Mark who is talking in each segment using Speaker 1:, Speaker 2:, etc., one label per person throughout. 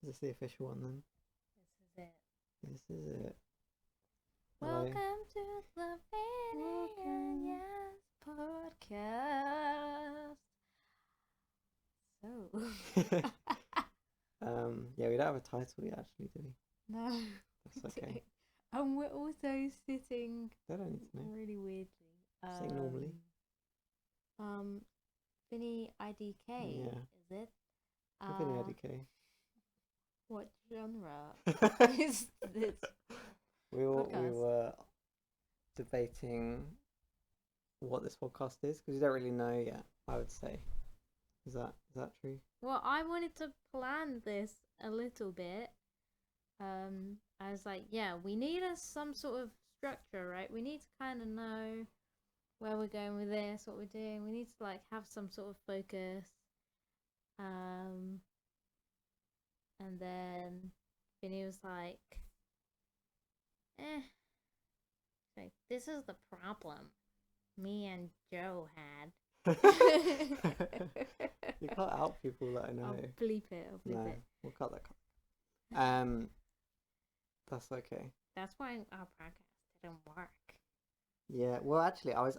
Speaker 1: Is this the official one then?
Speaker 2: This is it.
Speaker 1: This is it. Hello.
Speaker 2: Welcome to the VINMIN podcast. So,
Speaker 1: Yeah, we don't have a title yet, actually, do we?
Speaker 2: no,
Speaker 1: That's okay.
Speaker 2: and we're also sitting
Speaker 1: They don't need to know.
Speaker 2: really weirdly.
Speaker 1: Sitting normally.
Speaker 2: Vinny IDK,
Speaker 1: Yeah.
Speaker 2: is it?
Speaker 1: Vinny IDK.
Speaker 2: What genre is this?
Speaker 1: We
Speaker 2: podcast?
Speaker 1: were debating what this podcast is because we don't really know yet. I would say, is that true?
Speaker 2: Well, I wanted to plan this a little bit. I was like, yeah, we need some sort of structure, right? We need to kind of know where we're going with this, what we're doing. We need to like have some sort of focus. And then Vinny was like, like, this is the problem me and Joe had.
Speaker 1: You can't out people that I know.
Speaker 2: I'll bleep it.
Speaker 1: No, we'll cut that. That's okay.
Speaker 2: That's why our podcast didn't work.
Speaker 1: Yeah, well, actually, I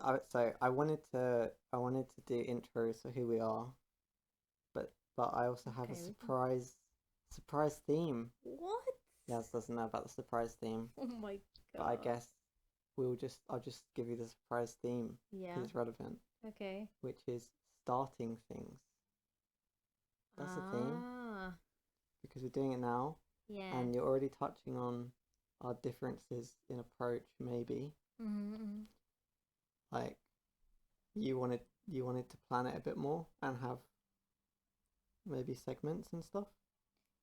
Speaker 1: wanted to do intros for who we are, but I also have a surprise theme.
Speaker 2: What?
Speaker 1: Yaz doesn't know about the surprise theme.
Speaker 2: Oh my god.
Speaker 1: But I guess I'll just give you the surprise theme because it's relevant.
Speaker 2: Okay.
Speaker 1: Which is starting things. That's the theme. Because we're doing it now.
Speaker 2: Yeah.
Speaker 1: And you're already touching on our differences in approach, maybe.
Speaker 2: Mm-hmm.
Speaker 1: Like, you wanted to plan it a bit more and have maybe segments and stuff.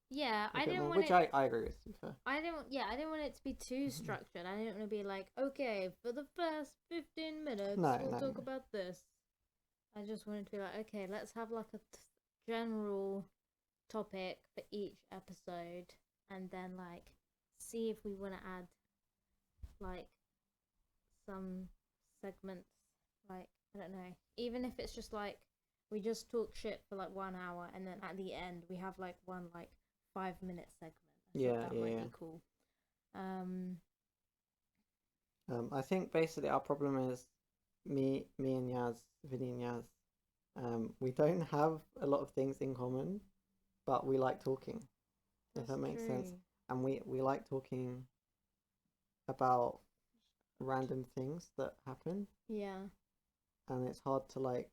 Speaker 2: Yeah, I didn't want
Speaker 1: which I agree with, to be fair.
Speaker 2: I didn't want it to be too structured. I didn't want to be like, okay, for the first 15 minutes, we'll talk about this. I just wanted to be like, okay, let's have like a general topic for each episode, and then like see if we want to add like some segments, like, I don't know, even if it's just like we just talk shit for like 1 hour and then at the end we have like one like 5-minute segment. That might be cool.
Speaker 1: I think basically our problem is me and Yaz, Vinny and Yaz, we don't have a lot of things in common, but we like talking. If that makes sense. And we like talking about random things that happen.
Speaker 2: Yeah. And
Speaker 1: it's hard to like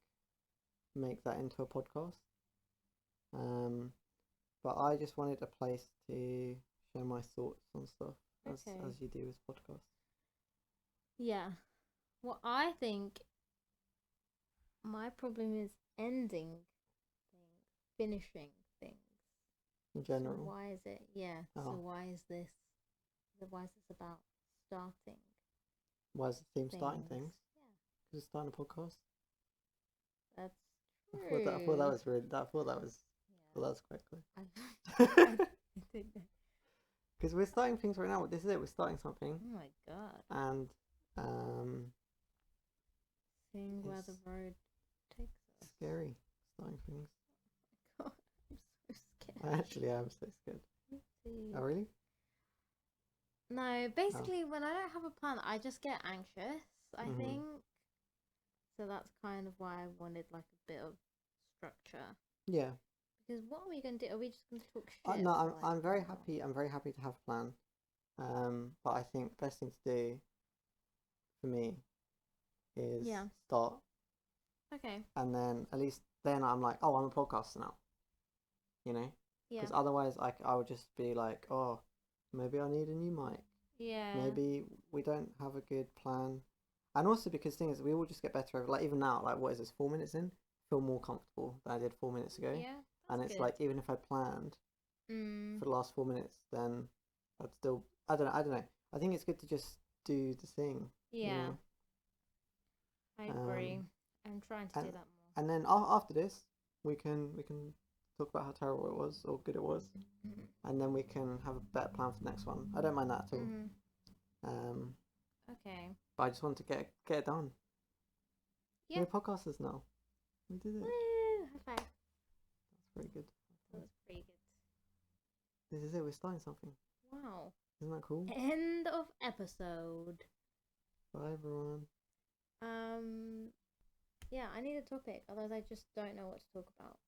Speaker 1: make that into a podcast. But I just wanted a place to share my thoughts on stuff as you do with podcasts.
Speaker 2: Yeah. Well, I think my problem is ending things, finishing things.
Speaker 1: In general.
Speaker 2: So why is it? Yeah. Oh. So why is this about starting?
Speaker 1: Why is the theme starting things? Yeah. Because it's starting a podcast.
Speaker 2: That's true.
Speaker 1: I thought that was really. I thought that was quite clear. Because we're starting things right now. This is it. We're starting something.
Speaker 2: Oh my god.
Speaker 1: And
Speaker 2: seeing where the road takes us.
Speaker 1: Scary. Starting things.
Speaker 2: Oh my god, I'm so scared.
Speaker 1: I actually am so scared.
Speaker 2: Me too.
Speaker 1: Oh really?
Speaker 2: No, basically when I don't have a plan, I just get anxious, I think. So that's kind of why I wanted like a bit of structure. Yeah. Because what are we going to do? Are we just going to talk shit?
Speaker 1: No, I'm very happy. I'm very happy to have a plan. But I think the best thing to do for me is start.
Speaker 2: Okay.
Speaker 1: And then at least then I'm like, oh, I'm a podcaster now. You know? Yeah. Because otherwise I would just be like, oh, maybe I need a new mic.
Speaker 2: Yeah.
Speaker 1: Maybe we don't have a good plan. And also because thing is, we will just get better over, like, even now, like, what is this, 4 minutes in? I feel more comfortable than I did 4 minutes ago.
Speaker 2: Yeah.
Speaker 1: And it's good. Like, even if I planned for the last 4 minutes, then I'd still, I don't know. I think it's good to just do the thing.
Speaker 2: Yeah. You know? I agree. I'm trying to do that more.
Speaker 1: And then after this, we can talk about how terrible it was or good it was. And then we can have a better plan for the next one. I don't mind that at all.
Speaker 2: Okay.
Speaker 1: But I just want to get it done.
Speaker 2: Yeah.
Speaker 1: We're podcasters now. We did it.
Speaker 2: Woo! High five.
Speaker 1: That's very good.
Speaker 2: That was pretty good.
Speaker 1: This is it. We're starting something.
Speaker 2: Wow.
Speaker 1: Isn't that cool?
Speaker 2: End of episode.
Speaker 1: Bye, everyone.
Speaker 2: Yeah, I need a topic. Otherwise, I just don't know what to talk about.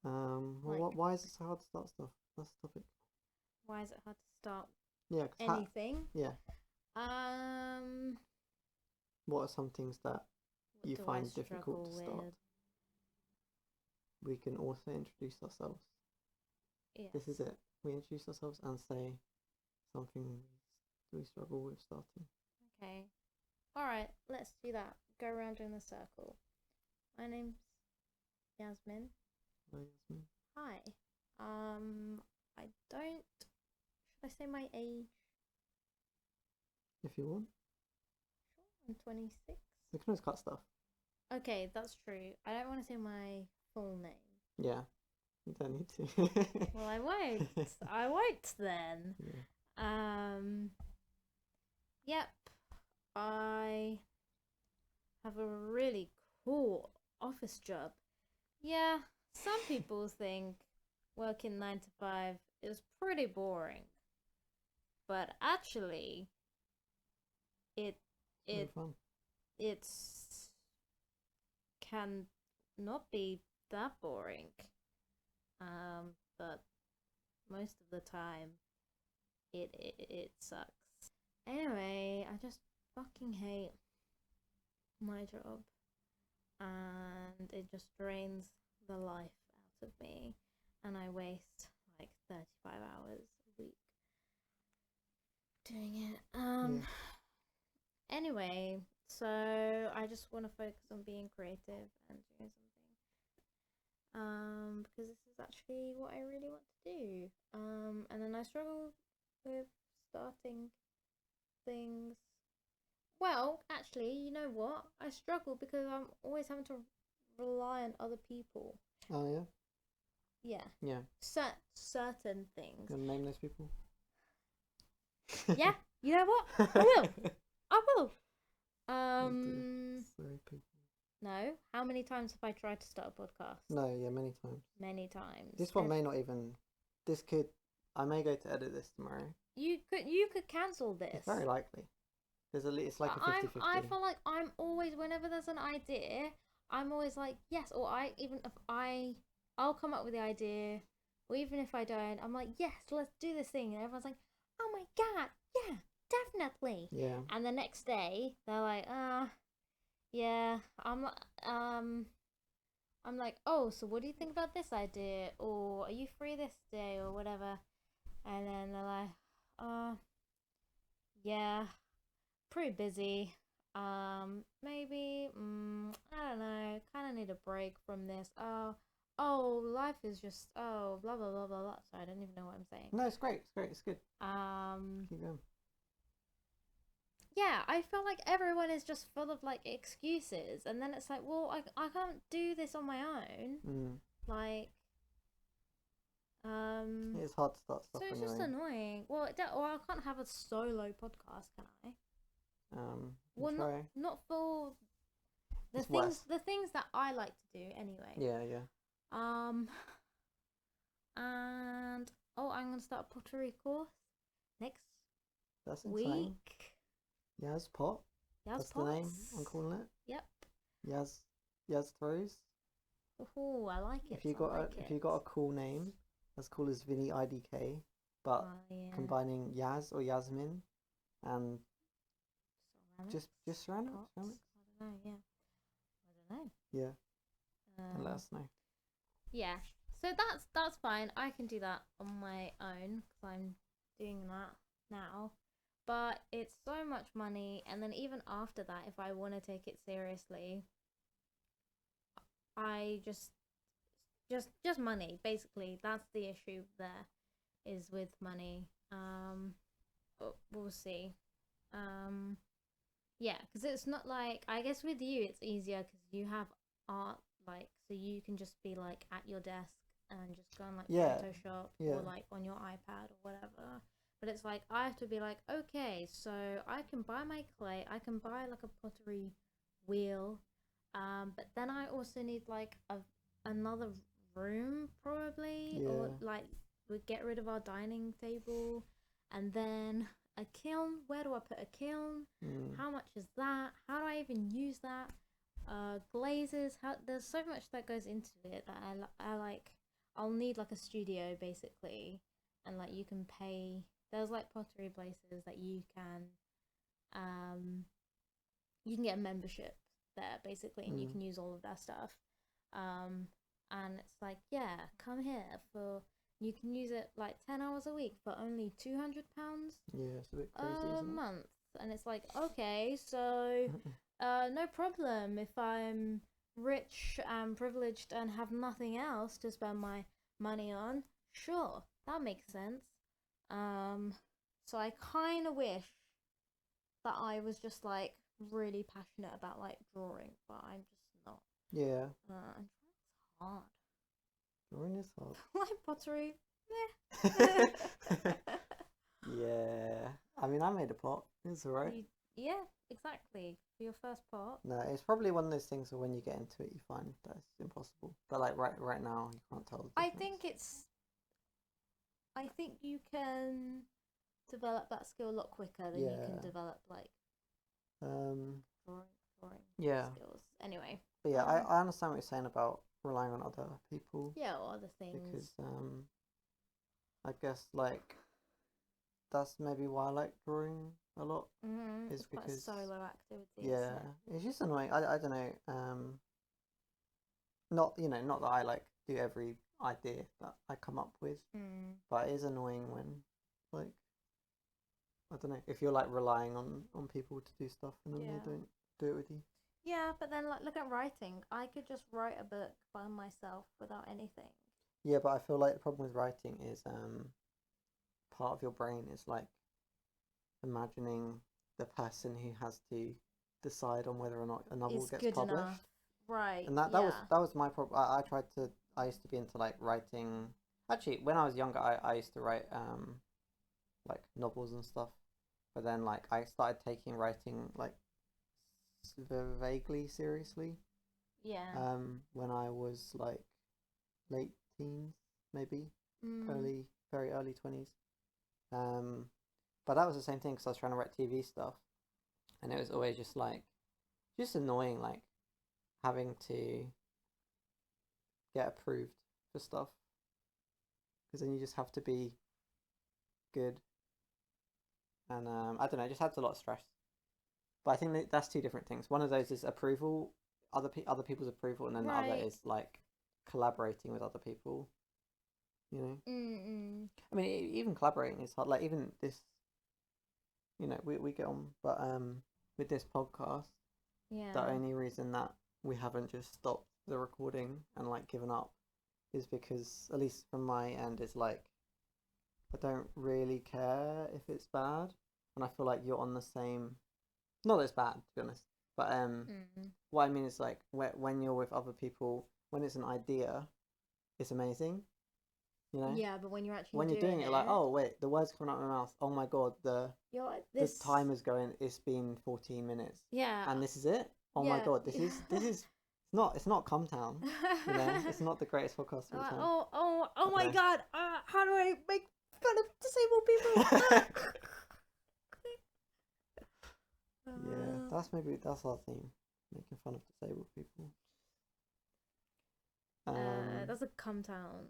Speaker 1: Well, why is it so hard to start stuff? That's the topic.
Speaker 2: Why is it hard to start
Speaker 1: Yeah,
Speaker 2: anything?
Speaker 1: Yeah. What are some things that you find difficult to start? We can also introduce ourselves.
Speaker 2: Yes.
Speaker 1: This is it. We introduce ourselves and say something we struggle with starting.
Speaker 2: Okay. Alright, let's do that. Go around in a circle. My name's Yasmin.
Speaker 1: Hello, Yasmin.
Speaker 2: Hi. I don't... Should I say my age?
Speaker 1: If you want.
Speaker 2: Sure, I'm 26.
Speaker 1: We can always cut stuff.
Speaker 2: Okay, that's true. I don't want to say my full name.
Speaker 1: Yeah. You don't need to.
Speaker 2: Well, I won't. I won't then.
Speaker 1: Yeah.
Speaker 2: Yep. I have a really cool office job. Yeah, some people think working 9 to 5 is pretty boring. But actually, it's can not be that boring. But most of the time, it sucks. Anyway, I just fucking hate my job, and it just drains the life out of me, and I waste like 35 hours a week doing it. Anyway, so I just want to focus on being creative and doing something. Because this is actually what I really want to do. And then I struggle with starting things. Well, actually, you know what? I struggle because I'm always having to rely on other people.
Speaker 1: Oh, yeah?
Speaker 2: Yeah. Certain things.
Speaker 1: You want to name those people?
Speaker 2: Yeah, you know what? I will. I will.
Speaker 1: Sorry, people.
Speaker 2: No. How many times have I tried to start a podcast?
Speaker 1: No, yeah, many times.
Speaker 2: Many times.
Speaker 1: This one may not even. I may go to edit this tomorrow.
Speaker 2: You could cancel this.
Speaker 1: It's very likely. It's like a 50-50.
Speaker 2: I feel like I'm always, whenever there's an idea, I'm always like, yes, or I'll come up with the idea, or even if I don't, I'm like, yes, let's do this thing, and everyone's like, oh my god, yeah, definitely.
Speaker 1: Yeah.
Speaker 2: And the next day, they're like, yeah, I'm like, oh, so what do you think about this idea? Or are you free this day or whatever? And then they're like, yeah, pretty busy. Maybe, I don't know, kind of need a break from this. Oh, life is just, blah, blah, blah, blah, blah. Sorry, I don't even know what I'm saying.
Speaker 1: No, it's great. It's great. It's good. Keep going.
Speaker 2: Yeah, I feel like everyone is just full of like excuses, and then it's like, well, I can't do this on my own. Like,
Speaker 1: it's hard to start stuff.
Speaker 2: So it's just annoying. Well, or I can't have a solo podcast, can I? Well, not for the things that I like to do anyway.
Speaker 1: Yeah.
Speaker 2: And I'm gonna start a pottery course next week.
Speaker 1: Yaz Pot. That's the name I'm calling it.
Speaker 2: Yep.
Speaker 1: Yaz Throws.
Speaker 2: Oh, I like it.
Speaker 1: If you got a cool name, as cool as Vinny IDK, but combining Yaz or Yasmin and just ceramics.
Speaker 2: I don't know. Yeah. I don't know.
Speaker 1: Yeah. And let us know.
Speaker 2: Yeah. So that's fine. I can do that on my own because I'm doing that now. But it's so much money, and then even after that, if I want to take it seriously, I just money, basically. That's the issue there, is with money. But we'll see. Yeah, because it's not like, I guess with you it's easier because you have art, like, so you can just be like at your desk and just go on like Photoshop or like on your iPad or whatever. But it's like, I have to be like, okay, so I can buy my clay, I can buy like a pottery wheel, but then I also need like another room probably, or like we get rid of our dining table, and then a kiln. Where do I put a kiln? How much is that? How do I even use that? Glazes. There's so much that goes into it that I like. I'll need like a studio basically, and like you can pay. There's like pottery places that you can get a membership there basically, and you can use all of their stuff. And it's like, yeah, come here for. You can use it like 10 hours a week for only £200.
Speaker 1: Yeah, it's a bit crazy,
Speaker 2: a
Speaker 1: isn't it?
Speaker 2: month, and it's like, okay, so no problem if I'm rich and privileged and have nothing else to spend my money on. Sure, that makes sense. So I kind of wish that I was just like really passionate about like drawing, but I'm just not.
Speaker 1: Yeah.
Speaker 2: And it's hard.
Speaker 1: Drawing is hard.
Speaker 2: Like pottery,
Speaker 1: Yeah. I mean, I made a pot. It's alright.
Speaker 2: Yeah, exactly. For your first pot.
Speaker 1: No, it's probably one of those things where when you get into it, you find that it's impossible. But like right now, you can't tell the difference.
Speaker 2: I think you can develop that skill a lot quicker than you can develop like drawing skills. Anyway.
Speaker 1: But yeah, I understand what you're saying about relying on other people.
Speaker 2: Yeah, or other things.
Speaker 1: Because I guess like that's maybe why I like drawing a lot.
Speaker 2: Is it's because quite a solo activity.
Speaker 1: Yeah, it's just annoying. I don't know. Not not that I like do every idea that I come up with, but it is annoying when like I don't know if you're like relying on people to do stuff and then they don't do it with you.
Speaker 2: Yeah, but then like look at writing. I could just write a book by myself without anything.
Speaker 1: Yeah, but I feel like the problem with writing is part of your brain is like imagining the person who has to decide on whether or not a novel gets published.
Speaker 2: Enough. Right.
Speaker 1: And that was my problem. I used to be into like writing. Actually, when I was younger, I used to write like novels and stuff. But then like I started taking writing like vaguely seriously.
Speaker 2: Yeah.
Speaker 1: When I was like late teens, maybe very early 20s. But that was the same thing because I was trying to write TV stuff, and it was always just annoying, like having to get approved for stuff, because then you just have to be good, and I don't know, it just adds a lot of stress. But I think that's two different things. One of those is approval, other people's approval, and then the other is like collaborating with other people. You know. I mean, even collaborating is hard. Like even this, we get on, but with this podcast, the only reason that we haven't just stopped the recording and like given up is because, at least from my end, it's like I don't really care if it's bad, and I feel like you're on the same. Not that it's bad, to be honest, but what I mean is like when you're with other people, when it's an idea, it's amazing.
Speaker 2: Yeah, but when you're
Speaker 1: doing it, like, oh wait, the words coming out of my mouth. Oh my god, the timer's going. It's been 14 minutes.
Speaker 2: Yeah.
Speaker 1: And this is it. Oh my god, this is it's not Come Town. It's not the greatest podcast of all time.
Speaker 2: Oh my god. How do I make fun of disabled people?
Speaker 1: Yeah, that's our theme, making fun of disabled people.
Speaker 2: That's a Come Town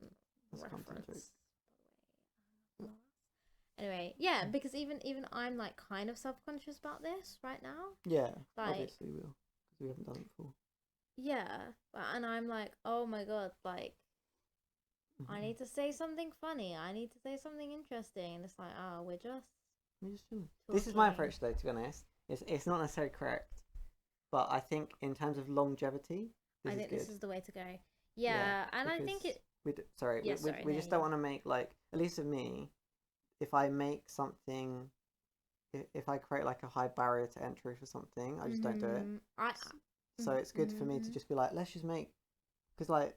Speaker 2: reference. Anyway, yeah, because even I'm like kind of self-conscious about this right now.
Speaker 1: Yeah, like, obviously we will, because we haven't done it before.
Speaker 2: Yeah, and I'm like, oh my god, like I need to say something funny. I need to say something interesting, and it's like, we're just
Speaker 1: talking. This is my approach, though. To be honest, it's not necessarily correct, but I think in terms of longevity, this
Speaker 2: is the way to go. Yeah, and I think it.
Speaker 1: We just don't want to make, like, at least with me, if I make something, if I create like a high barrier to entry for something, I just don't do it. So it's good for me to just be like, let's just make, because like,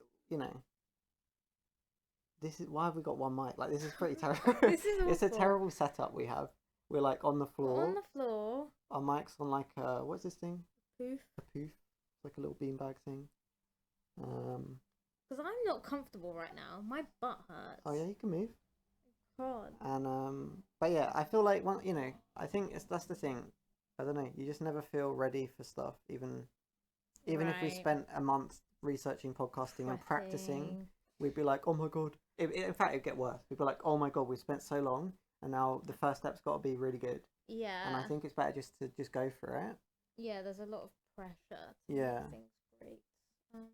Speaker 1: this is why have we got one mic? Like, this is pretty terrible. It's a terrible setup we have. We're like on the floor. Our mic's on like what's this thing?
Speaker 2: Poof.
Speaker 1: A poof. It's like a little beanbag thing.
Speaker 2: Because I'm not comfortable right now. My butt hurts.
Speaker 1: Oh yeah, you can move.
Speaker 2: God.
Speaker 1: And but yeah, I feel like I think that's the thing. I don't know. You just never feel ready for stuff, even if we
Speaker 2: Right.
Speaker 1: spent a month researching podcasting and practicing,
Speaker 2: Prepping.
Speaker 1: we'd be like, oh my god. In fact, it'd get worse. We'd be like, oh my god, we spent so long, and now the first step's got to be really good. And I
Speaker 2: Yeah.
Speaker 1: think it's better just to just go for it.
Speaker 2: Yeah, there's a lot of pressure to
Speaker 1: Yeah.
Speaker 2: make things great.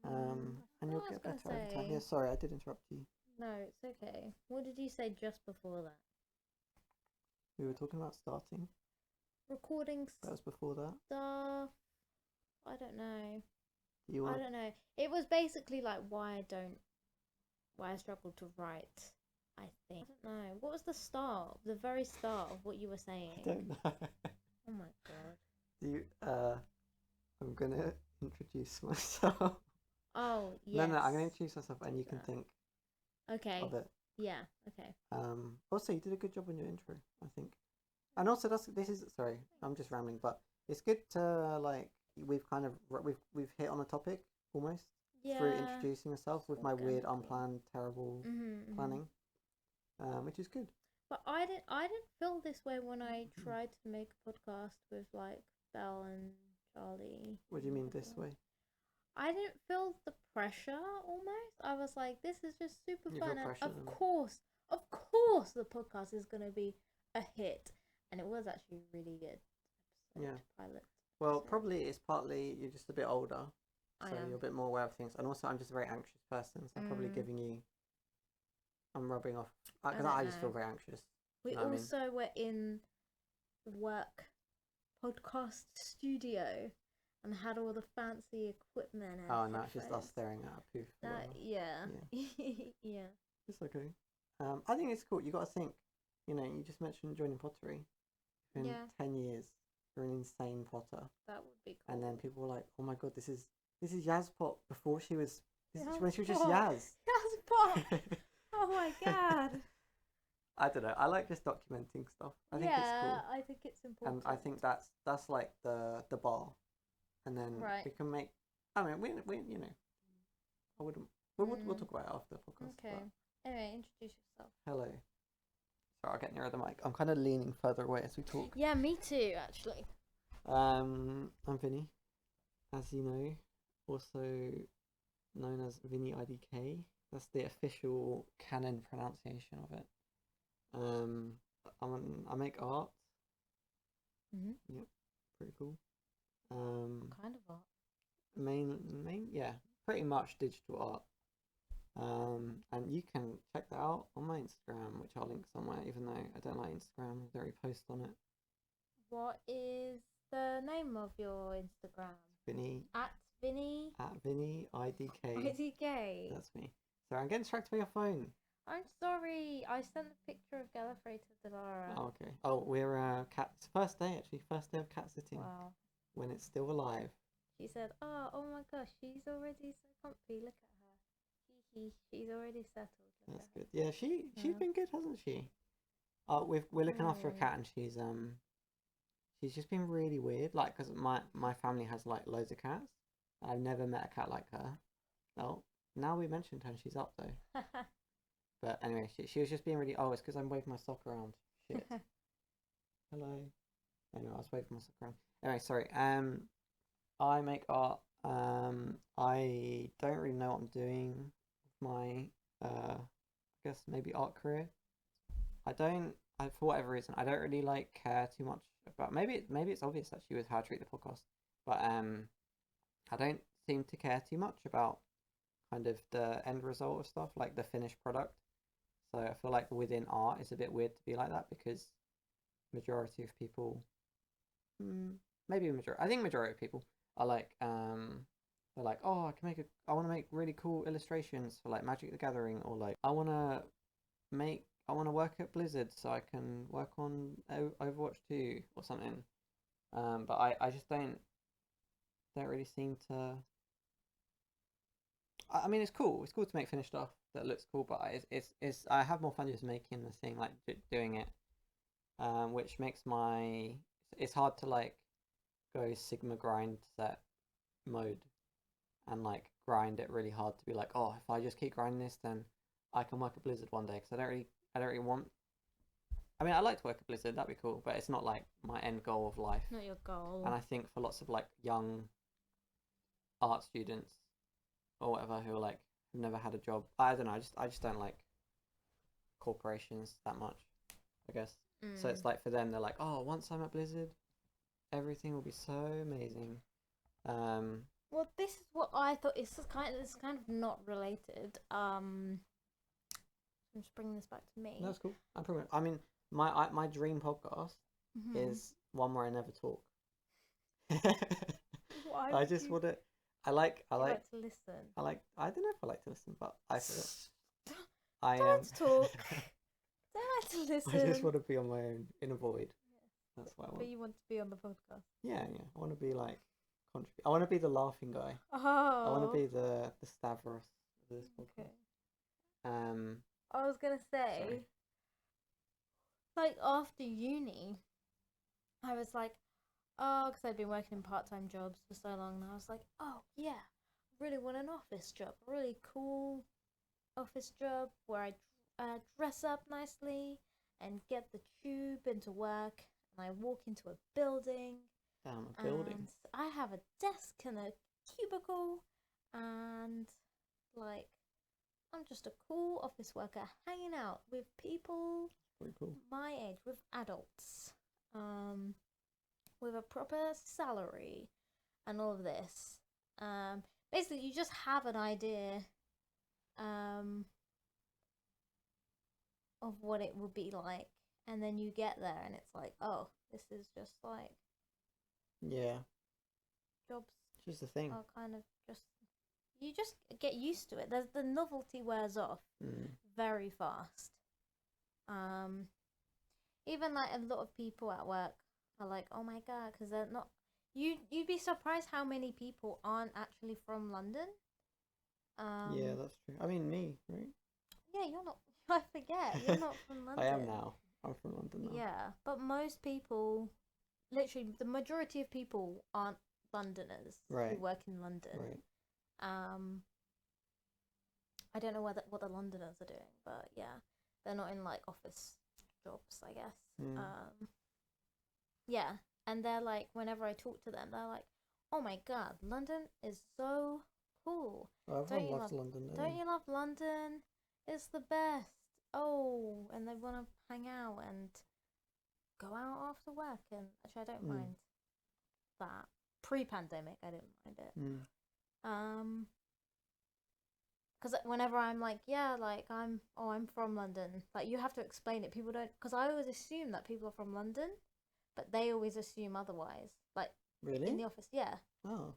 Speaker 1: And
Speaker 2: What
Speaker 1: you'll
Speaker 2: I was
Speaker 1: get
Speaker 2: gonna
Speaker 1: better over time.
Speaker 2: say.
Speaker 1: Yeah, sorry, I did interrupt you.
Speaker 2: No, it's okay. What did you say just before that?
Speaker 1: We were talking about starting.
Speaker 2: Recording
Speaker 1: That was before that.
Speaker 2: stuff. I don't know.
Speaker 1: You
Speaker 2: I
Speaker 1: want?
Speaker 2: don't know. It was basically like why I struggle to write. I think. I don't know. What was the start? The very start of what you were saying?
Speaker 1: I don't know.
Speaker 2: Oh my god.
Speaker 1: Do you? I'm gonna introduce myself.
Speaker 2: Oh
Speaker 1: No,
Speaker 2: yes.
Speaker 1: no, I'm gonna introduce myself, and you can think
Speaker 2: Okay.
Speaker 1: of it.
Speaker 2: Yeah. Okay.
Speaker 1: Also, you did a good job on your intro, I think. And also, this is sorry, I'm just rambling, but it's good to like we've hit on a topic almost through
Speaker 2: Yeah.
Speaker 1: introducing yourself with my weird, unplanned, terrible planning, which is good.
Speaker 2: But I didn't feel this way when I tried to make a podcast with like Belle and Charlie.
Speaker 1: What do you mean this way?
Speaker 2: I didn't feel the pressure almost. I was like, this is just super
Speaker 1: You
Speaker 2: fun,
Speaker 1: feel
Speaker 2: and
Speaker 1: pressure
Speaker 2: of
Speaker 1: then?
Speaker 2: course, the podcast is gonna be a hit, and it was actually really good.
Speaker 1: Yeah.
Speaker 2: Pilot.
Speaker 1: Well,
Speaker 2: So,
Speaker 1: probably it's partly you're just a bit older,
Speaker 2: I
Speaker 1: so
Speaker 2: am.
Speaker 1: you're a bit more aware of things, and also I'm just a very anxious person, so I'm probably giving you. I'm rubbing off because I just feel very anxious.
Speaker 2: We
Speaker 1: You know what I mean?
Speaker 2: also were in the work podcast studio and had all the fancy equipment and
Speaker 1: Oh no, it's just us staring at a poof.
Speaker 2: Yeah.
Speaker 1: Yeah.
Speaker 2: Yeah.
Speaker 1: It's okay. I think it's cool. You got to think. You just mentioned joining pottery. In
Speaker 2: Yeah.
Speaker 1: 10 years, you're an insane potter.
Speaker 2: That would be cool.
Speaker 1: And then people were like, "Oh my god, this is Yaz pot before she was when she was just
Speaker 2: Yaz
Speaker 1: Yaz."
Speaker 2: pot. Oh my god.
Speaker 1: I don't know. I like just documenting stuff. I think it's cool.
Speaker 2: I think it's important.
Speaker 1: And I think that's like the bar, and then we can make. I mean, we I wouldn't. We'll talk about it after the podcast.
Speaker 2: Okay. Anyway, introduce yourself.
Speaker 1: Hello. Sorry, I'll get nearer the mic. I'm kind of leaning further away as we talk.
Speaker 2: Yeah, me too, actually.
Speaker 1: I'm Vinny, as you know, also known as Vinny IDK. That's the official canon pronunciation of it. I make art. Yep, pretty cool.
Speaker 2: Kind of art.
Speaker 1: Yeah, pretty much digital art. And you can check that out on my Instagram, which I'll link somewhere, even though I don't like Instagram. I don't really post on it.
Speaker 2: What is the name of your Instagram?
Speaker 1: Vinny.
Speaker 2: At Vinny
Speaker 1: IDK.
Speaker 2: IDK.
Speaker 1: That's me. So I'm getting distracted by your phone.
Speaker 2: I'm sorry. I sent the picture of Gallifrey to Delara.
Speaker 1: Oh, okay. Oh, we're it's first day actually. First day of cat sitting.
Speaker 2: Wow.
Speaker 1: When it's still alive.
Speaker 2: She said, "Oh my gosh, she's already so comfy. Look at her. She's already settled."
Speaker 1: That's good. Yeah, she's been good, hasn't she? We're looking after a cat, and she's just been really weird. Like, because my family has like loads of cats. I've never met a cat like her. Well, now we mentioned her, and she's up though. But anyway, she was just being really. Oh, it's because I'm waving my sock around. Shit. Hello. Anyway, I was waving my sock around. Anyway, sorry. I make art. I don't really know what I'm doing with my I guess maybe art career. For whatever reason, I don't really like care too much about. Maybe it's obvious actually with how I treat the podcast, but I don't seem to care too much about kind of the end result of stuff, like the finished product. So I feel like within art, it's a bit weird to be like that because majority of people, I think majority of people are like, they're like, oh, I want to make really cool illustrations for like Magic the Gathering, or like I want to work at Blizzard so I can work on Overwatch 2 or something. But I just don't really seem to. I mean, it's cool. It's cool to make finished stuff that looks cool, but it's I have more fun just making the thing, like doing it, which makes it's hard to like go Sigma grind set mode and like grind it really hard to be like, oh, if I just keep grinding this, then I can work at Blizzard one day, because I don't really want I mean, I like to work at Blizzard. That'd be cool, but it's not like my end goal of life.
Speaker 2: Not your goal.
Speaker 1: And I think for lots of like young art students or whatever who are like who've never had a job, I don't know. I just don't like corporations that much, I guess. So it's like for them, they're like, oh, once I'm at Blizzard, everything will be so amazing.
Speaker 2: Well, this is what I thought. It's kind of not related. I'm just bringing this back to me.
Speaker 1: That's cool. I mean, my dream podcast is one where I never talk.
Speaker 2: Why
Speaker 1: I just want to. I like
Speaker 2: to listen.
Speaker 1: I don't know if I like to listen, but I feel
Speaker 2: I don't like to talk. Don't like to listen.
Speaker 1: I just want to be on my own in a void. Yeah. That's what I want.
Speaker 2: But you want to be on the podcast.
Speaker 1: Yeah. I want to be like I want to be the laughing guy.
Speaker 2: Oh.
Speaker 1: I want to be the Stavros of this podcast. Okay.
Speaker 2: I was gonna say, like after uni, I was like, oh, because I'd been working in part-time jobs for so long, and I was like, oh yeah, I really want an office job, a really cool office job where I dress up nicely and get the tube into work, and I walk into a building.
Speaker 1: Damn, a building.
Speaker 2: And I have a desk and a cubicle, and like I'm just a cool office worker hanging out with people
Speaker 1: pretty cool.
Speaker 2: My age, with adults, with a proper salary and all of this. Basically, you just have an idea of what it would be like, and then you get there and it's like, oh, this is just like,
Speaker 1: yeah, jobs just the thing
Speaker 2: are kind of just, you just get used to it. The novelty wears off very fast. Even like a lot of people at work are like, oh my god, because they're not, you'd be surprised how many people aren't actually from London.
Speaker 1: Yeah, that's true. I mean, me, right?
Speaker 2: Yeah, you're not. I forget, you're not from London.
Speaker 1: I am now. I'm from London now.
Speaker 2: Yeah, but most people, literally the majority of people, aren't Londoners who work in London.
Speaker 1: Right.
Speaker 2: I don't know what the Londoners are doing, but yeah, they're not in like office jobs, I guess. Yeah, and they're like, whenever I talk to them, they're like, oh my god, London is so cool.
Speaker 1: Oh, everyone loves London.
Speaker 2: Don't you love London? It's the best. Oh, and they want to hang out and go out after work, and actually I don't mind that. Pre-pandemic, I didn't mind it. Because whenever I'm like, yeah, like I'm from London, like you have to explain it. People don't, because I always assume that people are from London, but they always assume otherwise. Like,
Speaker 1: really?
Speaker 2: In the office, yeah.
Speaker 1: Oh.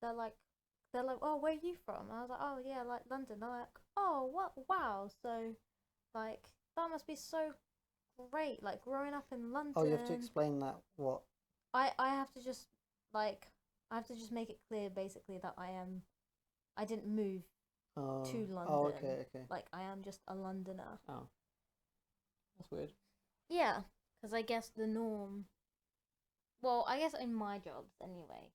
Speaker 2: They're like, oh, where are you from? And I was like, oh yeah, like London. They're like, oh, what? Wow. So, like, that must be so great. Like growing up in London.
Speaker 1: Oh, you have to explain that. What?
Speaker 2: I have to just make it clear basically that I didn't move to London.
Speaker 1: Oh, okay.
Speaker 2: Like I am just a Londoner.
Speaker 1: Oh, that's weird.
Speaker 2: Yeah, because I guess the norm. Well, I guess in my jobs anyway.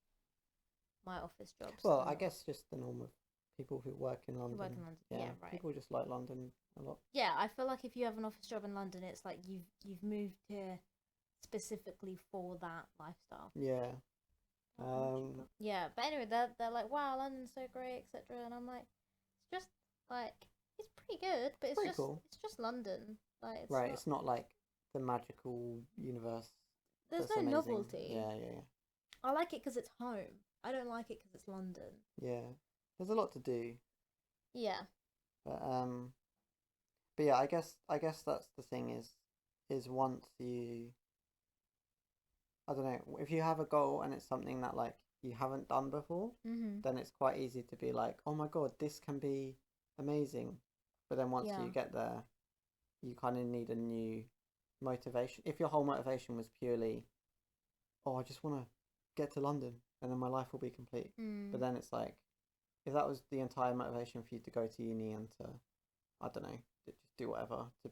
Speaker 2: My office jobs.
Speaker 1: Well, I guess just the norm of people who work in London.
Speaker 2: Yeah, right.
Speaker 1: People just like London a lot.
Speaker 2: Yeah, I feel like if you have an office job in London, it's like you've moved here specifically for that lifestyle.
Speaker 1: Yeah.
Speaker 2: Yeah, but anyway, they're like, wow, London's so great, etc. And I'm like, it's just like, it's pretty good, but it's
Speaker 1: pretty
Speaker 2: just
Speaker 1: cool.
Speaker 2: It's just London. Like,
Speaker 1: it's not like the magical universe.
Speaker 2: There's no
Speaker 1: amazing.
Speaker 2: novelty.
Speaker 1: Yeah.
Speaker 2: I like it because it's home. I don't like it because it's London.
Speaker 1: Yeah, there's a lot to do.
Speaker 2: Yeah.
Speaker 1: But yeah, I guess that's the thing is once you, I don't know, if you have a goal and it's something that like you haven't done before, then it's quite easy to be like, oh my god, this can be amazing. But then once you get there, you kind of need a new motivation. If your whole motivation was purely, oh, I just want to get to London and then my life will be complete. But then it's like, if that was the entire motivation for you to go to uni and to, I don't know, just do whatever to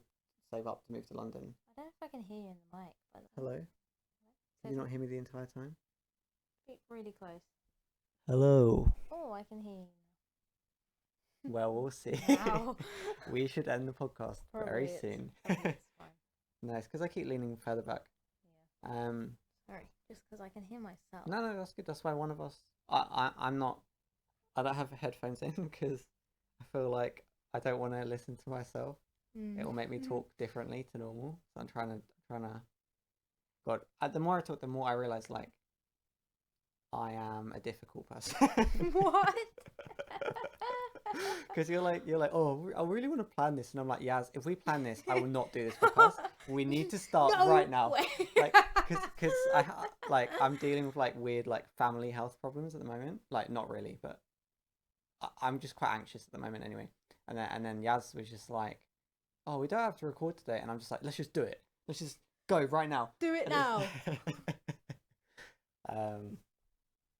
Speaker 1: save up to move to London.
Speaker 2: I don't know if I can hear you in the mic, by the way.
Speaker 1: Hello? Did you not hear me the entire time?
Speaker 2: Speak really close.
Speaker 1: Hello.
Speaker 2: Oh, I can hear you.
Speaker 1: Well, we'll see.
Speaker 2: Wow.
Speaker 1: We should end the podcast very soon.
Speaker 2: It's fine.
Speaker 1: No, it's because I keep leaning further back.
Speaker 2: Yeah. Sorry, just because I can hear myself.
Speaker 1: No, that's good. That's why one of us. I'm not. I don't have headphones in because I feel like I don't want to listen to myself. It will make me talk differently to normal. So I'm trying to. God, the more I talk, the more I realize like I am a difficult person.
Speaker 2: What?
Speaker 1: Because you're like, oh, I really want to plan this, and I'm like, Yaz, if we plan this, I will not do this podcast. We need to start right now, like, because I'm dealing with like weird like family health problems at the moment. Like, not really, but I'm just quite anxious at the moment anyway. And then Yaz was just like, oh, we don't have to record today, and I'm just like, let's just do it. Let's just go right now.
Speaker 2: Do it now.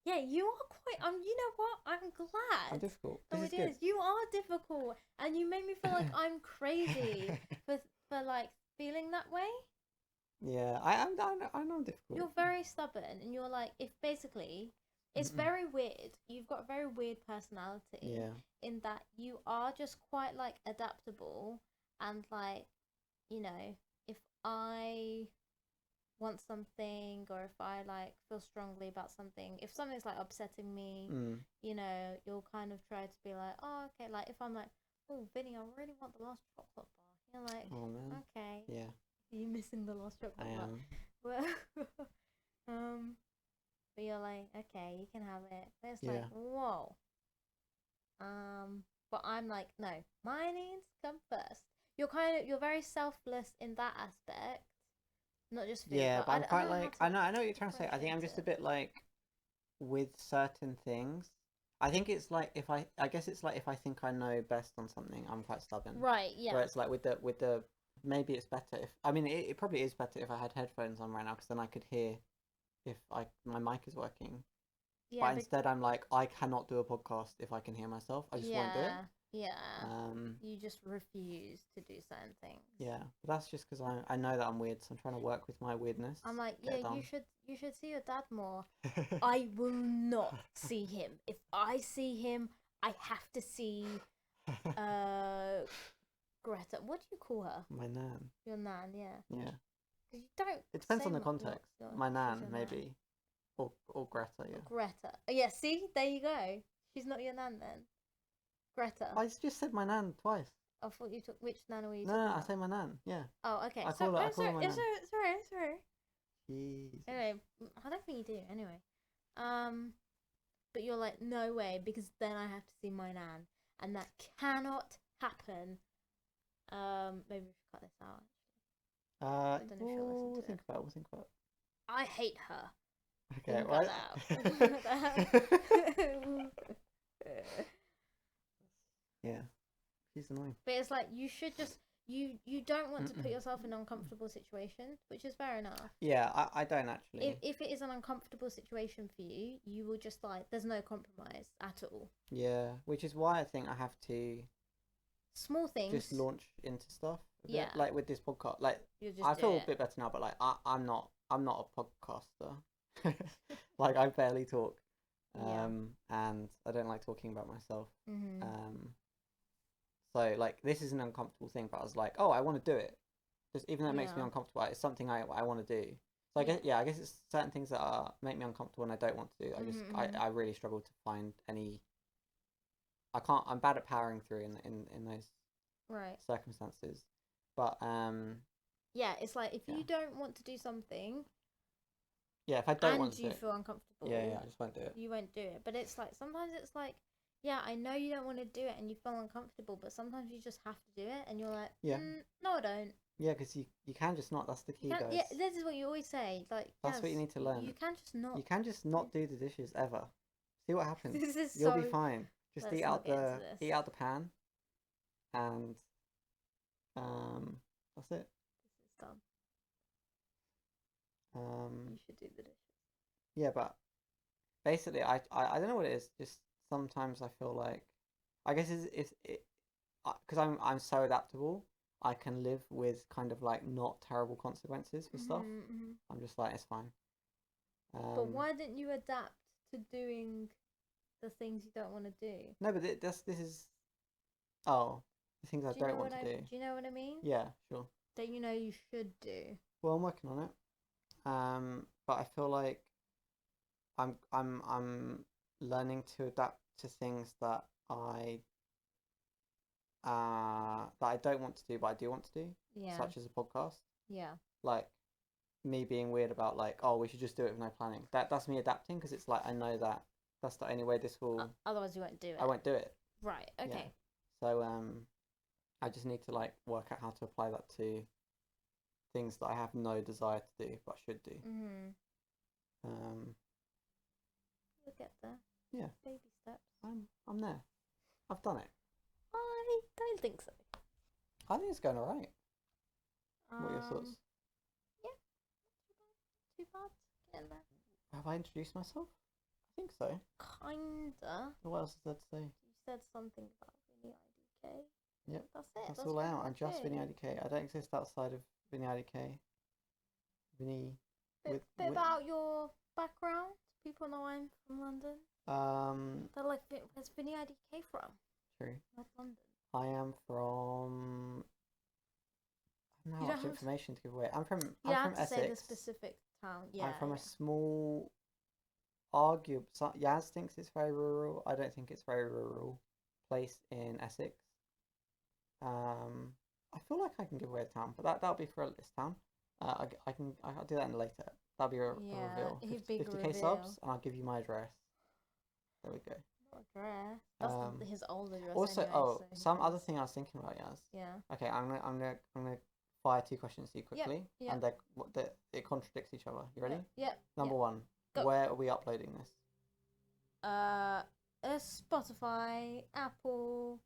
Speaker 1: Yeah,
Speaker 2: you are quite. You know what? I'm glad.
Speaker 1: I'm difficult.
Speaker 2: Oh, it is. You are difficult, and you make me feel like I'm crazy for like feeling that way.
Speaker 1: Yeah, I know I'm difficult.
Speaker 2: You're very stubborn, and you're like, if basically, it's very weird. You've got a very weird personality.
Speaker 1: Yeah.
Speaker 2: In that you are just quite like adaptable, and like, you know, if I want something, or if I like feel strongly about something, if something's like upsetting me, you know, you'll kind of try to be like, oh, okay, like if I'm like, oh, Vinny, I really want the last chocolate bar, you're like,
Speaker 1: oh man,
Speaker 2: okay,
Speaker 1: yeah,
Speaker 2: are you missing the last chocolate
Speaker 1: I
Speaker 2: bar?
Speaker 1: am.
Speaker 2: Well, but you're like, okay, you can have it, but it's like, whoa, but I'm like, no, my needs come first. You're very selfless in that aspect. Not just food.
Speaker 1: Yeah, but I'm quite
Speaker 2: like,
Speaker 1: I know what you're trying to say. I think I'm just a bit like with certain things. I think it's like I guess it's like if I think I know best on something, I'm quite stubborn.
Speaker 2: Right, yeah.
Speaker 1: Where it's like with the maybe it's better if it probably is better if I had headphones on right now because then I could hear if my mic is working.
Speaker 2: Yeah,
Speaker 1: but instead I'm like I cannot do a podcast if I can hear myself. I just won't do it.
Speaker 2: Yeah. You just refuse to do certain things.
Speaker 1: Yeah, but that's just because I know that I'm weird, so I'm trying to work with my weirdness.
Speaker 2: I'm like, yeah, you should see your dad more. I will not see him. If I see him, I have to see Greta. What do you call her?
Speaker 1: My nan.
Speaker 2: Your nan, yeah.
Speaker 1: Yeah.
Speaker 2: Because you don't.
Speaker 1: It depends on the context. My nan, maybe. Or Greta, yeah.
Speaker 2: Greta. Oh, yeah, see? There you go. She's not your nan then. Greta.
Speaker 1: I just said my nan twice.
Speaker 2: I thought you took which nan were you
Speaker 1: No,
Speaker 2: talking about?
Speaker 1: I say my nan. Yeah.
Speaker 2: Oh, okay.
Speaker 1: I call her my nan.
Speaker 2: Sorry.
Speaker 1: Jesus.
Speaker 2: Anyway, I don't think you do. Anyway, but you're like, no way, because then I have to see my nan, and that cannot happen. Maybe we should cut this out.
Speaker 1: I don't know if she'll listen to it. We'll think about it.
Speaker 2: I hate her.
Speaker 1: Okay, right. Yeah, she's annoying.
Speaker 2: But it's like you should just you don't want to put yourself in an uncomfortable situation, which is fair enough.
Speaker 1: Yeah, I don't actually.
Speaker 2: If it is an uncomfortable situation for you, you will just like there's no compromise at all.
Speaker 1: Yeah, which is why I think I have to
Speaker 2: small things
Speaker 1: just launch into stuff.
Speaker 2: Yeah,
Speaker 1: like with this podcast, like I feel a bit better now, but like I'm not a podcaster. Like I barely talk, and I don't like talking about myself. So like this is an uncomfortable thing, but I was like, oh, I want to do it. Just even though it makes me uncomfortable, it's something I want to do. So I guess it's certain things that make me uncomfortable and I don't want to do. I really struggle to find any. I'm bad at powering through in those circumstances, but
Speaker 2: yeah, it's like if you don't want to do something.
Speaker 1: Yeah, if I don't want to
Speaker 2: and you feel uncomfortable.
Speaker 1: Yeah, I just won't do it.
Speaker 2: You won't do it. But it's like, sometimes it's like, yeah, I know you don't want to do it and you feel uncomfortable, but sometimes you just have to do it and you're like, no, I don't.
Speaker 1: Yeah, because you can just not. That's the key, guys.
Speaker 2: Yeah, this is what you always say. Like,
Speaker 1: that's what you need to learn.
Speaker 2: You can just not.
Speaker 1: You can just not do the dishes ever. See what happens.
Speaker 2: This is
Speaker 1: You'll be fine. Just eat out the pan, and that's it.
Speaker 2: This is done. You should do the dishes.
Speaker 1: Yeah, but basically, I don't know what it is. Just sometimes I feel like, I guess it's because I'm so adaptable. I can live with kind of like not terrible consequences for stuff. I'm just like, it's fine.
Speaker 2: But why didn't you adapt to doing the things you don't want to do?
Speaker 1: No, but this is the things I don't want to do.
Speaker 2: Do you know what I mean?
Speaker 1: Yeah, sure.
Speaker 2: that you should do?
Speaker 1: Well, I'm working on it. But I feel like I'm learning to adapt to things that I don't want to do, but I do want to do,
Speaker 2: Yeah.
Speaker 1: such as a podcast.
Speaker 2: Yeah.
Speaker 1: Like me being weird about like, oh, we should just do it with no planning. That's me adapting because it's like I know that that's the only way this will.
Speaker 2: Otherwise, you won't do it.
Speaker 1: I won't do it.
Speaker 2: Right. Okay.
Speaker 1: Yeah. So I just need to like work out how to apply that to things that I have no desire to do but should do.
Speaker 2: You'll get there.
Speaker 1: Yeah.
Speaker 2: Baby steps.
Speaker 1: I'm there. I've done it.
Speaker 2: I don't think so.
Speaker 1: I think it's going alright. What are your thoughts?
Speaker 2: Yeah. Too bad. Getting there.
Speaker 1: Have I introduced myself? I think so.
Speaker 2: Kinda.
Speaker 1: What else is there to say?
Speaker 2: You said something about Vinny IDK.
Speaker 1: Yep.
Speaker 2: That's it.
Speaker 1: That's all I am. I'm just Vinny IDK. I don't exist outside of Vinny IDK. Vinny.
Speaker 2: Bit about your background. People know I'm from London. They're like, where's Vinny IDK from?
Speaker 1: True.
Speaker 2: Not London.
Speaker 1: I am from. I don't know how much information to give away. I'm from Essex.
Speaker 2: Say the specific town. Yeah.
Speaker 1: I'm from a small. Yaz thinks it's very rural. I don't think it's very rural. Place in Essex. I feel like I can give away a town, but that'll be for this town. I'll do that in later. That'll be a reveal. 50k subs, and I'll give you my address. There we go.
Speaker 2: Address. That's his old address.
Speaker 1: Also,
Speaker 2: anyway,
Speaker 1: some other thing I was thinking about, Yaz.
Speaker 2: Yeah.
Speaker 1: Okay, I'm gonna fire 2 questions to you quickly,
Speaker 2: yep.
Speaker 1: and it contradicts each other. You ready?
Speaker 2: Yep.
Speaker 1: Number 1.
Speaker 2: Go.
Speaker 1: Where are we uploading this?
Speaker 2: Spotify, Apple,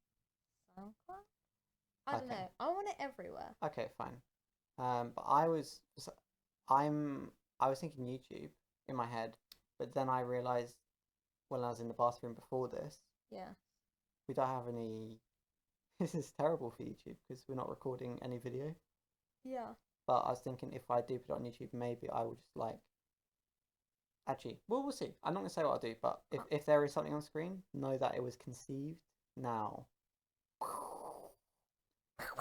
Speaker 2: SoundCloud. I don't know. I want it everywhere.
Speaker 1: Okay, fine. But I was thinking YouTube in my head, but then I realized when I was in the bathroom before this, we don't have any. This is terrible for YouTube because we're not recording any video.
Speaker 2: Yeah.
Speaker 1: But I was thinking if I do put it on YouTube, maybe I will just like. Actually, well, we'll see. I'm not gonna say what I'll do, but if there is something on screen, know that it was conceived now.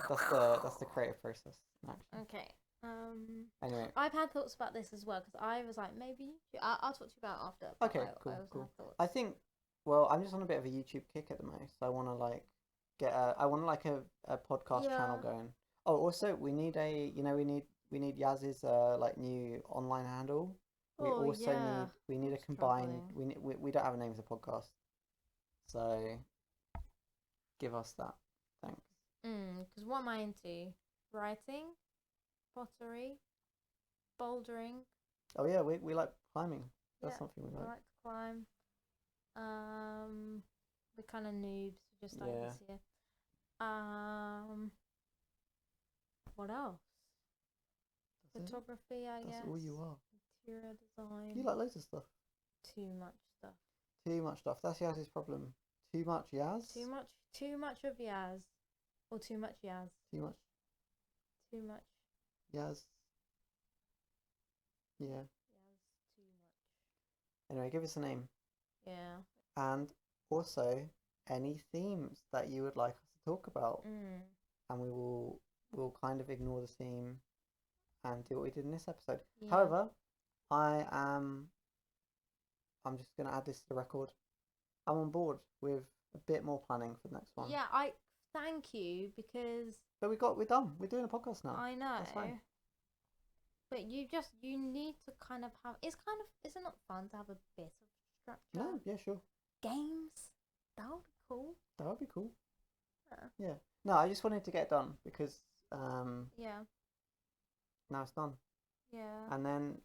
Speaker 1: That's the creative process. Actually.
Speaker 2: Okay.
Speaker 1: Anyway,
Speaker 2: I've had thoughts about this as well because I was like, maybe I'll talk to you about it after.
Speaker 1: Okay, cool. I think. Well, I'm just on a bit of a YouTube kick at the moment, so I want to like I want like a podcast channel going. Oh, also we need we need Yaz's like new online handle. We also need a combined. We don't have a name as a podcast, so give us that. Thanks.
Speaker 2: Because what am I into? Writing, pottery, bouldering.
Speaker 1: Oh yeah, we like climbing. That's something we like.
Speaker 2: We like to climb. We're kind of noobs. We just started this year. What else? Photography, I guess.
Speaker 1: That's all you are.
Speaker 2: Interior design.
Speaker 1: You like loads of stuff.
Speaker 2: Too much stuff.
Speaker 1: Too much stuff. That's Yaz's problem. Too much Yaz.
Speaker 2: Too much of Yaz. Or too much Yaz.
Speaker 1: Too much.
Speaker 2: Too much.
Speaker 1: Yaz. Yeah.
Speaker 2: Yaz. Too much.
Speaker 1: Anyway, give us a name.
Speaker 2: Yeah.
Speaker 1: And also any themes that you would like us to talk about. And we'll kind of ignore the theme and do what we did in this episode. Yeah. However, I'm just gonna add this to the record. I'm on board with a bit more planning for the next one.
Speaker 2: Yeah, I thank you because.
Speaker 1: But we're done. We're doing a podcast now.
Speaker 2: I know.
Speaker 1: That's fine.
Speaker 2: But you need to kind of have. Is it not fun to have a bit of structure?
Speaker 1: No, yeah, sure.
Speaker 2: Games. That would be cool.
Speaker 1: That would be cool.
Speaker 2: Yeah.
Speaker 1: Yeah. No, I just wanted to get it done because.
Speaker 2: Yeah.
Speaker 1: Now it's done.
Speaker 2: Yeah.
Speaker 1: And then,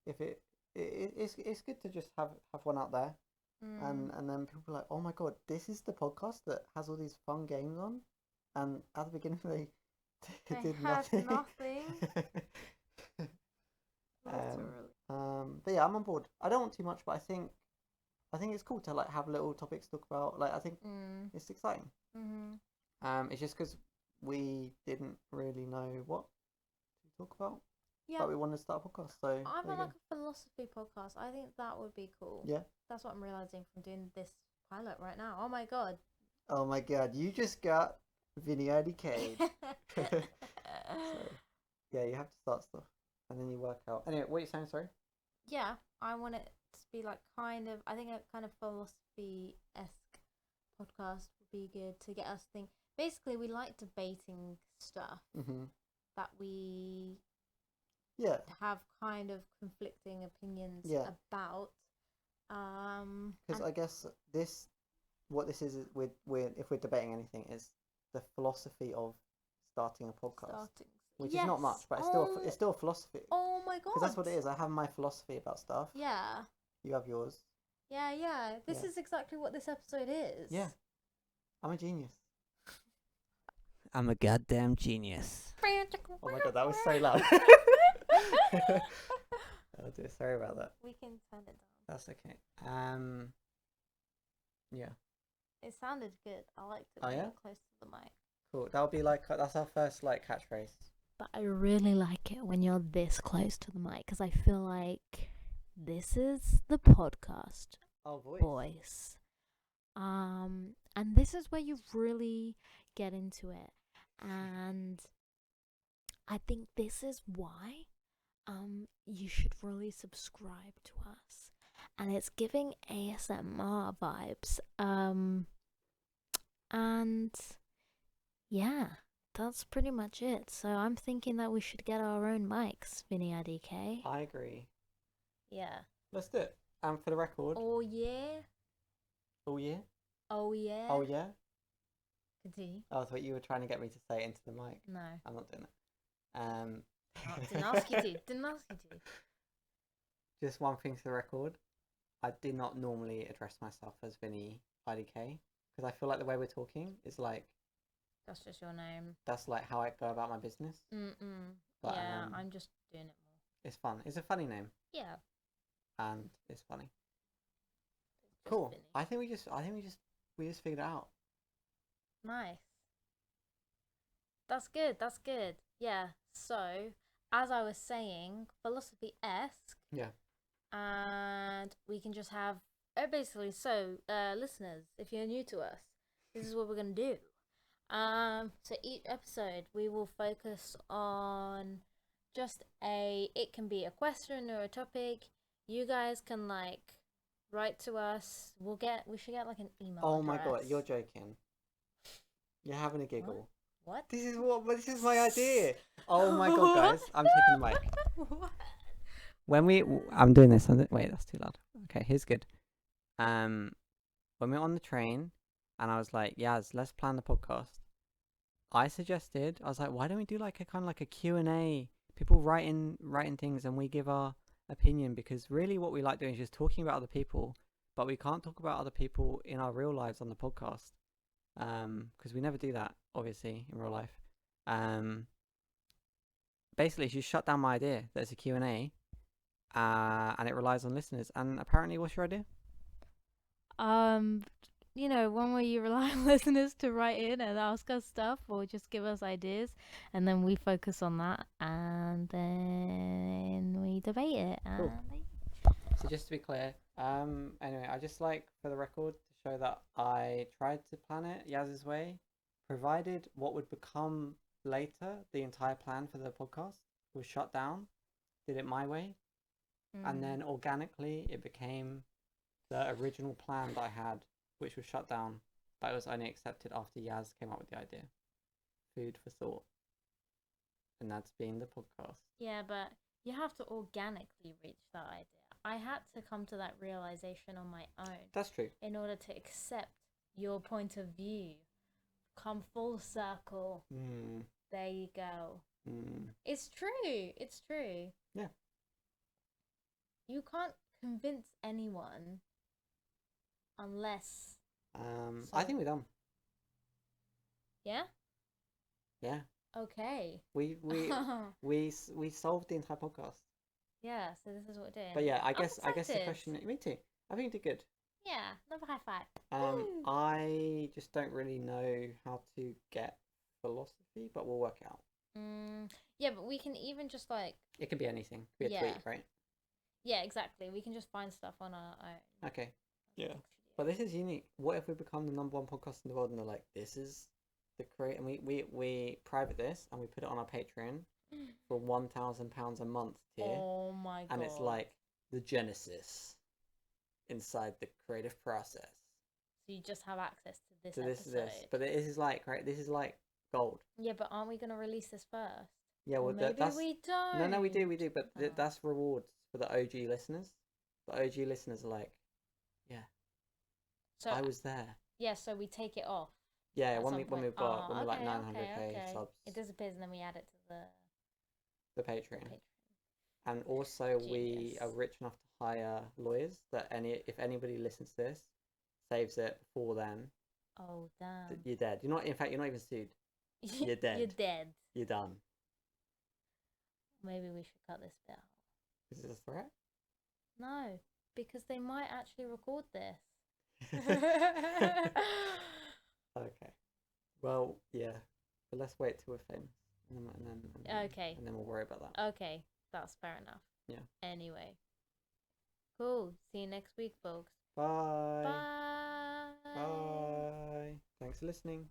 Speaker 1: if it's good to just have one out there, and then people are like, oh my god, this is the podcast that has all these fun games on, and at the beginning they did nothing. But yeah, I'm on board. I don't want too much, but I think it's cool to like have little topics to talk about. Like I think it's exciting. It's just because we didn't really know what to talk about. Yeah. But we wanted to start a podcast, so
Speaker 2: I want like a philosophy podcast. I think that would be cool.
Speaker 1: Yeah.
Speaker 2: That's what I'm realizing from doing this pilot right now. Oh my god.
Speaker 1: Oh my god, you just got Vinny IDK. So yeah, you have to start stuff and then you work out. Anyway, what are you saying? Sorry.
Speaker 2: Yeah, I want it to be like kind of. I think a kind of philosophy-esque podcast would be good to get us think. Basically, we like debating stuff that we have kind of conflicting opinions about.
Speaker 1: Because I guess what this is with if we're debating anything is the philosophy of starting a podcast, which is not much, but it's still a philosophy.
Speaker 2: Oh my god!
Speaker 1: Because that's what it is. I have my philosophy about stuff.
Speaker 2: Yeah.
Speaker 1: You have yours.
Speaker 2: Yeah. This is exactly what this episode is.
Speaker 1: Yeah. I'm a genius. I'm a goddamn genius. Oh my god, that was so loud. Oh dear, sorry about that.
Speaker 2: We can turn it down.
Speaker 1: That's okay. Yeah.
Speaker 2: It sounded good. I liked it. Close to the mic.
Speaker 1: Cool. That'll be like that's our first like catchphrase.
Speaker 2: But I really like it when you're this close to the mic because I feel like this is the podcast voice. And this is where you really get into it. And I think this is why you should really subscribe to us. And it's giving ASMR vibes. And yeah, that's pretty much it. So I'm thinking that we should get our own mics, Vinny IDK.
Speaker 1: I agree.
Speaker 2: Yeah.
Speaker 1: Let's do it. And for the record.
Speaker 2: Oh yeah.
Speaker 1: Oh yeah.
Speaker 2: Oh yeah.
Speaker 1: Oh yeah.
Speaker 2: Continue.
Speaker 1: Oh, I thought you were trying to get me to say it into the mic.
Speaker 2: No.
Speaker 1: I'm not doing it.
Speaker 2: Didn't ask you to. Didn't ask you to.
Speaker 1: Just one thing for the record. I did not normally address myself as Vinny IDK because I feel like the way we're talking is like.
Speaker 2: That's just your name.
Speaker 1: That's like how I go about my business. But,
Speaker 2: yeah, I'm just doing it more.
Speaker 1: It's fun. It's a funny name.
Speaker 2: Yeah.
Speaker 1: And it's funny. Cool. I think we just figured it out.
Speaker 2: Nice. That's good. Yeah. So, as I was saying, philosophy-esque.
Speaker 1: Yeah.
Speaker 2: And we can just have basically listeners, if you're new to us, this is what we're gonna do. So each episode we will focus on just it can be a question or a topic. You guys can like write to us. We should get like an email address.
Speaker 1: My god, you're joking. You're having a giggle.
Speaker 2: What?
Speaker 1: This is my idea. Oh my god, guys, I'm taking the mic.
Speaker 2: What?
Speaker 1: I'm doing this. Wait, that's too loud. Okay, here's good. When we're on the train, and I was like, Yaz, let's plan the podcast. I was like, why don't we do like a kind of like a Q&A? People write in things and we give our opinion, because really what we like doing is just talking about other people, but we can't talk about other people in our real lives on the podcast. Because we never do that, obviously, in real life. Basically, she shut down my idea that it's a Q&A, and it relies on listeners. And apparently, what's your idea?
Speaker 2: One way you rely on listeners to write in and ask us stuff or just give us ideas, and then we focus on that, and then we debate it.
Speaker 1: Cool. So just to be clear, anyway, I just like, for the record, to show that I tried to plan it Yaz's way, provided what would become later the entire plan for the podcast was shut down, did it my way, and then organically it became the original plan that I had, which was shut down, but it was only accepted after Yaz came up with the idea. Food for thought. And that's been the podcast.
Speaker 2: Yeah, but you have to organically reach that idea. I had to come to that realization on my own.
Speaker 1: That's true.
Speaker 2: In order to accept your point of view. Come full circle. There you go. It's true.
Speaker 1: Yeah.
Speaker 2: You can't convince anyone unless
Speaker 1: I think we're done.
Speaker 2: Yeah?
Speaker 1: Yeah.
Speaker 2: Okay.
Speaker 1: We solved the entire podcast.
Speaker 2: Yeah, so this is what we're doing.
Speaker 1: But yeah, I guess the question, me too. I think you did good.
Speaker 2: Yeah, another high five.
Speaker 1: I just don't really know how to get philosophy, but we'll work it out.
Speaker 2: Yeah, but we can even just like,
Speaker 1: it could be anything. It could be a tweet, right?
Speaker 2: Yeah, exactly. We can just find stuff on our own.
Speaker 1: Okay. Yeah. But this is unique. What if we become the #1 podcast in the world and they're like, this is the create, and we private this and we put it on our Patreon for £1,000 a month tier,
Speaker 2: Oh my god!
Speaker 1: and it's like the Genesis inside the creative process.
Speaker 2: So you just have access to this
Speaker 1: So
Speaker 2: episode.
Speaker 1: But this is like This is like gold.
Speaker 2: Yeah, but aren't we gonna release this first?
Speaker 1: Yeah, well,
Speaker 2: maybe
Speaker 1: that's
Speaker 2: we don't.
Speaker 1: no, we do. But that's rewards for the OG listeners. The OG listeners are like, yeah,
Speaker 2: so
Speaker 1: I was there.
Speaker 2: Yeah, so we take it off.
Speaker 1: Yeah, when we're like 900k
Speaker 2: okay.
Speaker 1: subs,
Speaker 2: it disappears and then we add it to
Speaker 1: the Patreon.
Speaker 2: Patreon.
Speaker 1: And also
Speaker 2: Genius.
Speaker 1: we are rich enough to hire lawyers that if anybody listens to this, saves it before then,
Speaker 2: Oh damn!
Speaker 1: you're dead. You're not. In fact, you're not even sued. You're dead.
Speaker 2: You're dead.
Speaker 1: You're done.
Speaker 2: Maybe we should cut this bit out.
Speaker 1: Is this a threat?
Speaker 2: No, because they might actually record this.
Speaker 1: Okay. Well, yeah. But let's wait till we're famous,
Speaker 2: okay.
Speaker 1: And then we'll worry about that.
Speaker 2: Okay, that's fair enough.
Speaker 1: Yeah.
Speaker 2: Anyway. Cool. See you next week, folks.
Speaker 1: Bye.
Speaker 2: Bye.
Speaker 1: Bye. Thanks for listening.